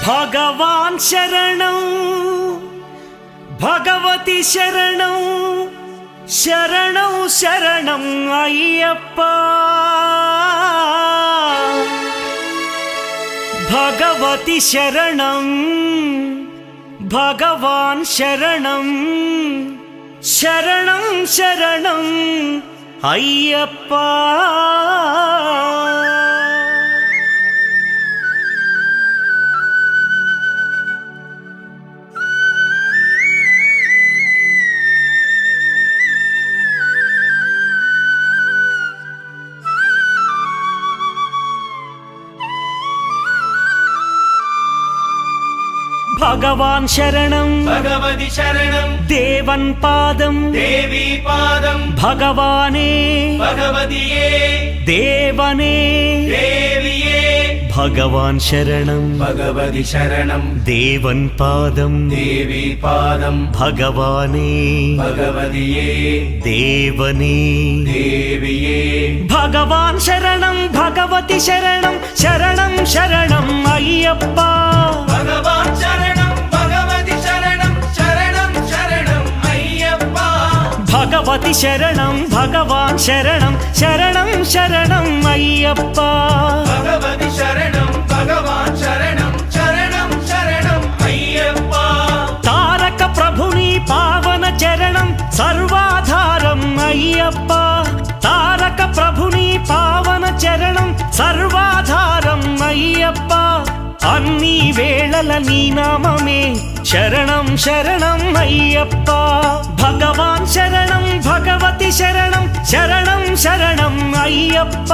భగవాన్ శరణం భగవతి శరణం శరణం శరణం అయ్యప్ప భగవతి శరణం భగవాన్ శరణం శరణం శరణం అయ్యప్ప భగవాన్ శరణం భగవతి శరణం దేవన్ పాదం దేవి పాదం భగవానే భగవతియే దేవనే దేవియే భగవాన్ శరణం భగవతి శరణం దేవన్ పాదం దేవి పాదం భగవానే భగవతియే దేవనే దేవియే భగవాన్ శరణం భగవతి శరణం శరణం శరణం అయ్యప్ప భగవాన్ శరణం భగవతి శరణం శరణం శరణం అయ్యప్ప భగవతి శరణం భగవాన్ శరణం శరణం శరణం అయ్యప్ప భగవతి శరణం భగవాన్ శరణం శరణం శరణం అయ్యప్ప తారక ప్రభుని పావన చరణం సర్వాధారం అయ్యప్ప తారక ప్రభుని పావన చరణం సర్వాధారం అయ్యప్ప అన్ని వేళల నీ నామమే శరణం శరణం అయ్యప్ప భగవాన్ శరణం భగవతి శరణం శరణం శరణం అయ్యప్ప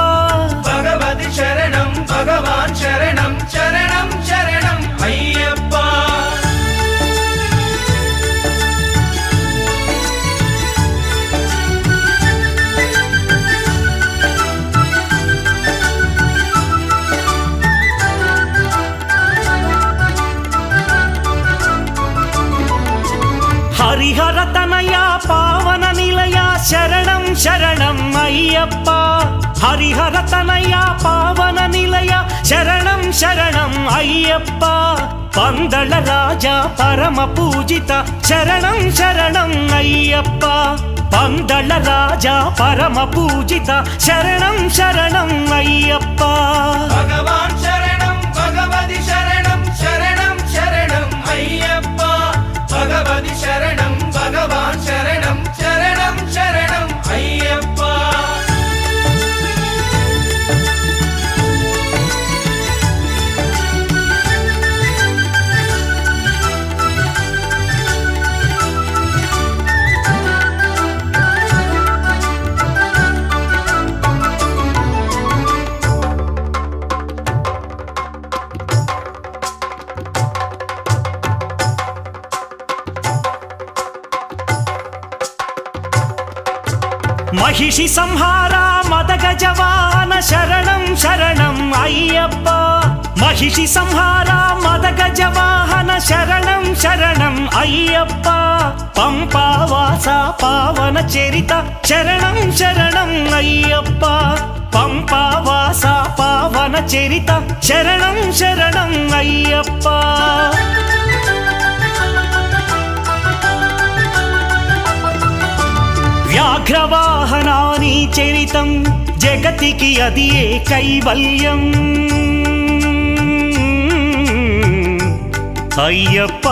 భగవతి శరణం భగవాన్ శరణం శరణం శరణం అయ్యప్ప హరిహర తనయ పావన నిలయ శరణం శరణం అయ్యప్ప హరిహర తనయ పావన నిలయ శరణం శరణం అయ్యప్ప పందళ రాజా పరమ పూజిత శరణం శరణం అయ్యప్ప పందళ రాజా పరమ పూజిత శరణం శరణం అయ్యప్ప భగవాన్ శరణం భగవతి శరణం శరణం శరణం అయ్యప్ప భగవతి శరణం భగవాన్ శరణం శరణం శరణం అయ్యప్ప మహిషి సంహార మదగజవాన శరణం శరణం అయ్యప్ప మహిషి సంహార మదగజవాహన శరణం శరణం అయ్యప్ప పంపావాస పావన చరిత శరణం శరణం అయ్యప్ప పంపావాస పావన చరిత శరణం శరణం అయ్యప్ప వ్యాఘ్రవాహనాని చరితం జగతికి అది ఏ కైవల్యం అయ్యప్ప